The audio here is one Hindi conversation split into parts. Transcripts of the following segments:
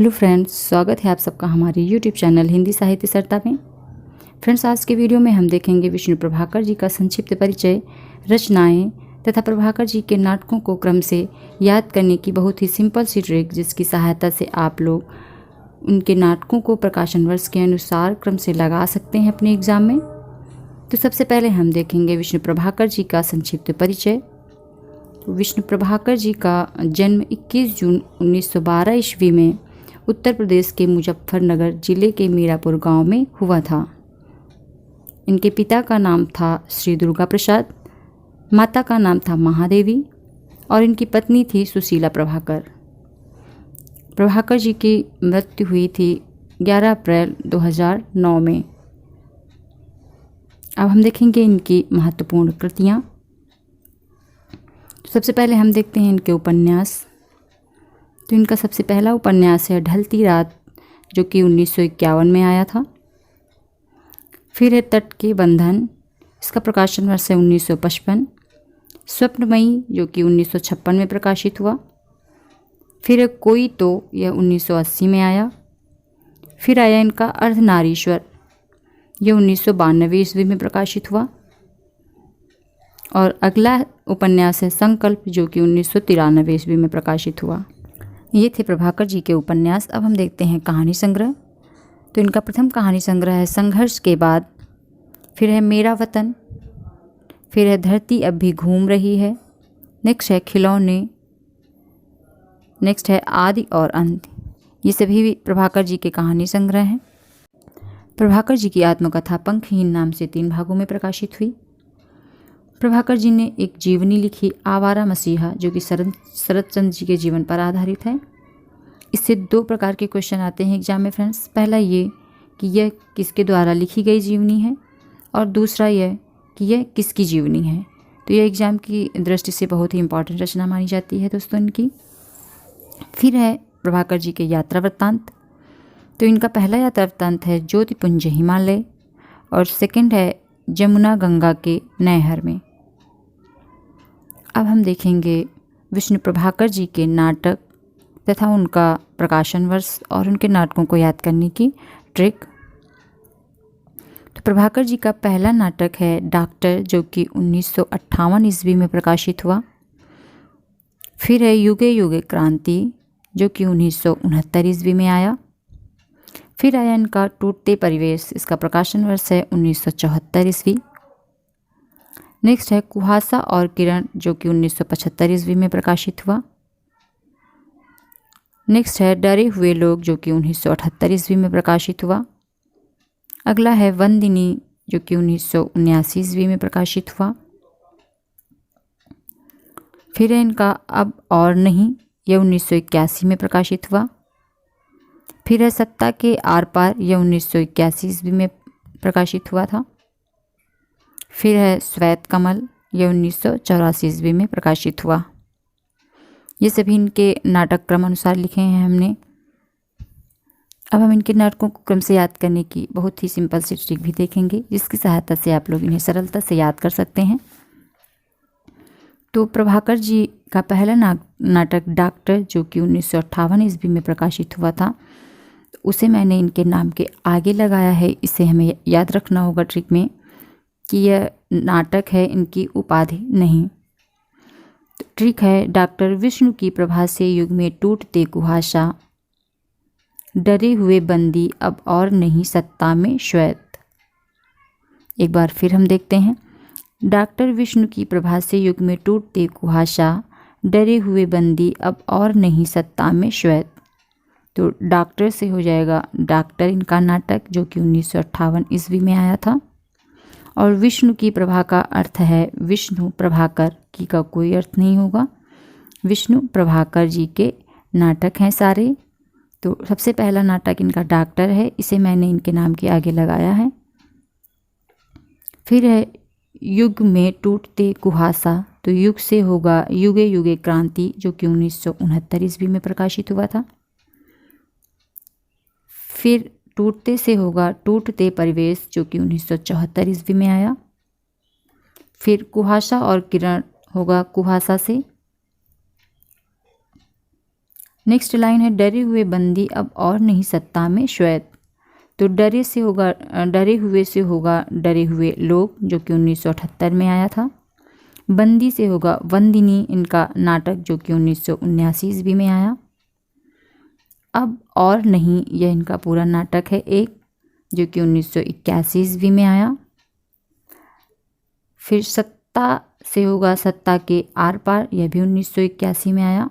हेलो फ्रेंड्स, स्वागत है आप सबका हमारे यूट्यूब चैनल हिंदी साहित्य सरता में। फ्रेंड्स, आज के वीडियो में हम देखेंगे विष्णु प्रभाकर जी का संक्षिप्त परिचय, रचनाएं तथा प्रभाकर जी के नाटकों को क्रम से याद करने की बहुत ही सिंपल सी ट्रिक, जिसकी सहायता से आप लोग उनके नाटकों को प्रकाशन वर्ष के अनुसार क्रम से लगा सकते हैं अपने एग्जाम में। तो सबसे पहले हम देखेंगे विष्णु प्रभाकर जी का संक्षिप्त परिचय। विष्णु प्रभाकर जी का जन्म 21 जून 1912 ईस्वी में उत्तर प्रदेश के मुजफ्फरनगर जिले के मीरापुर गांव में हुआ था। इनके पिता का नाम था श्री दुर्गा प्रसाद, माता का नाम था महादेवी और इनकी पत्नी थी सुशीला प्रभाकर। प्रभाकर जी की मृत्यु हुई थी 11 अप्रैल 2009 में। अब हम देखेंगे इनकी महत्वपूर्ण कृतियाँ। सबसे पहले हम देखते हैं इनके उपन्यास। तो इनका सबसे पहला उपन्यास है ढलती रात, जो कि 1951 में आया था। फिर है तट के बंधन, इसका प्रकाशन वर्ष है 1955। स्वप्नमयी, जो कि 1956 में प्रकाशित हुआ। फिर है कोई तो, यह 1980 में आया। फिर आया इनका अर्धनारीश्वर, यह 1992 ईस्वी में प्रकाशित हुआ। और अगला उपन्यास है संकल्प, जो कि 1993 ईस्वी में प्रकाशित हुआ। ये थे प्रभाकर जी के उपन्यास। अब हम देखते हैं कहानी संग्रह। तो इनका प्रथम कहानी संग्रह है संघर्ष के बाद। फिर है मेरा वतन। फिर है धरती अब भी घूम रही है। नेक्स्ट है खिलौने। नेक्स्ट है आदि और अंत। ये सभी प्रभाकर जी के कहानी संग्रह हैं। प्रभाकर जी की आत्मकथा पंखहीन नाम से 3 भागों में प्रकाशित हुई। प्रभाकर जी ने एक जीवनी लिखी आवारा मसीहा, जो कि शरद चंद्र जी के जीवन पर आधारित है। इससे 2 प्रकार के क्वेश्चन आते हैं एग्जाम में फ्रेंड्स। पहला ये कि यह किसके द्वारा लिखी गई जीवनी है, और दूसरा यह कि यह किसकी जीवनी है। तो यह एग्जाम की दृष्टि से बहुत ही इंपॉर्टेंट रचना मानी जाती है दोस्तों इनकी। फिर है प्रभाकर जी के यात्रा वृत्तांत। तो इनका पहला यात्रा वृत्तांत है ज्योतिपुंज हिमालय, और सेकंड है जमुना गंगा के नैहर में। अब हम देखेंगे विष्णु प्रभाकर जी के नाटक तथा उनका प्रकाशन वर्ष और उनके नाटकों को याद करने की ट्रिक। तो प्रभाकर जी का पहला नाटक है डॉक्टर, जो कि 1958 ईस्वी में प्रकाशित हुआ। फिर है युगे युगे क्रांति, जो कि 1969 ईस्वी में आया। फिर आया इनका टूटते परिवेश, इसका प्रकाशन वर्ष है 1974 ईस्वी। नेक्स्ट है कुहासा और किरण, जो कि 1975 ईस्वी में प्रकाशित हुआ। नेक्स्ट है डरे हुए लोग, जो कि 1978 ईस्वी में प्रकाशित हुआ। अगला है वंदिनी, जो कि 1979 ईस्वी में प्रकाशित हुआ। फिर है इनका अब और नहीं, यह 1981 में प्रकाशित हुआ। फिर है सत्ता के आर पार, यह 1981 ईस्वी में प्रकाशित हुआ था। फिर है श्वेत कमल, यह 1984 ईस्वी में प्रकाशित हुआ। ये सभी इनके नाटक क्रम अनुसार लिखे हैं हमने। अब हम इनके नाटकों को क्रम से याद करने की बहुत ही सिंपल सी ट्रिक भी देखेंगे, जिसकी सहायता से आप लोग इन्हें सरलता से याद कर सकते हैं। तो प्रभाकर जी का पहला नाटक डॉक्टर, जो कि 1958 ईस्वी में प्रकाशित हुआ था, उसे मैंने इनके नाम के आगे लगाया है। इसे हमें याद रखना होगा ट्रिक में कि यह नाटक है, इनकी उपाधि नहीं। तो ट्रिक है डॉक्टर विष्णु की प्रभा से युग में टूटते कुहासा, डरे हुए बंदी अब और नहीं सत्ता में श्वेत। एक बार फिर हम देखते हैं। डॉक्टर विष्णु की प्रभा से युग में टूटते कुहासा, डरे हुए बंदी अब और नहीं सत्ता में श्वेत। तो डॉक्टर से हो जाएगा डॉक्टर इनका नाटक, जो कि 1958 ईस्वी में आया था। और विष्णु की प्रभा का अर्थ है विष्णु प्रभाकर की का कोई अर्थ नहीं होगा। विष्णु प्रभाकर जी के नाटक हैं सारे। तो सबसे पहला नाटक इनका डॉक्टर है, इसे मैंने इनके नाम के आगे लगाया है। फिर है युग में टूटते कुहासा, तो युग से होगा युगे युगे क्रांति, जो कि 1969 ईस्वी में प्रकाशित हुआ था। फिर टूटते से होगा टूटते परिवेश, जो कि 1974 ईस्वी में आया। फिर कुहासा और किरण होगा कुहासा से। नेक्स्ट लाइन है डरे हुए बंदी अब और नहीं सत्ता में श्वेत। तो डरे से होगा डरे हुए से होगा डरे हुए लोग, जो कि 1978 में आया था। बंदी से होगा वंदिनी, इनका नाटक, जो कि 1979 ईस्वी में आया। अब और नहीं, यह इनका पूरा नाटक है एक, जो कि 1981 ईस्वी में आया। फिर सत्ता से होगा सत्ता के आर पार, यह भी 1981 में आया।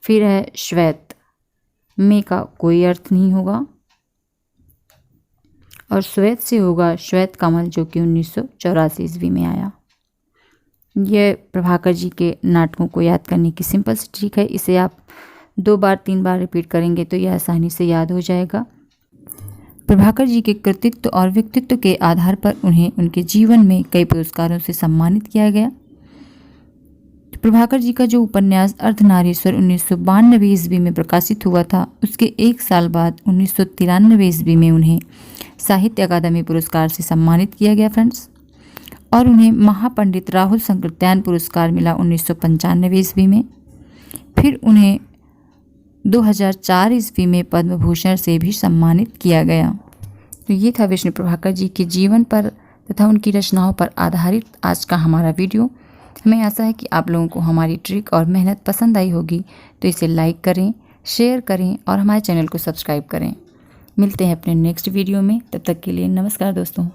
फिर है श्वेत, में का कोई अर्थ नहीं होगा। और श्वेत से होगा श्वेत कमल, जो कि 1984 ईस्वी में आया। यह प्रभाकर जी के नाटकों को याद करने की सिंपल सी ट्रिक है। इसे आप 2 बार 3 बार रिपीट करेंगे तो यह आसानी से याद हो जाएगा। प्रभाकर जी के कृतित्व और व्यक्तित्व के आधार पर उन्हें उनके जीवन में कई पुरस्कारों से सम्मानित किया गया। प्रभाकर जी का जो उपन्यास अर्धनारीश्वर 1992 ईस्वी में प्रकाशित हुआ था, उसके 1 साल बाद 1993 ईस्वी में उन्हें साहित्य अकादमी पुरस्कार से सम्मानित किया गया फ्रेंड्स। और उन्हें महापंडित राहुल संकृत्यान पुरस्कार मिला 1995 ईस्वी में। फिर उन्हें 2004 ईस्वी में पद्म भूषण से भी सम्मानित किया गया। तो ये था विष्णु प्रभाकर जी के जीवन पर तथा उनकी रचनाओं पर आधारित आज का हमारा वीडियो। हमें आशा है कि आप लोगों को हमारी ट्रिक और मेहनत पसंद आई होगी, तो इसे लाइक करें, शेयर करें और हमारे चैनल को सब्सक्राइब करें। मिलते हैं अपने नेक्स्ट वीडियो में, तब तक के लिए नमस्कार दोस्तों।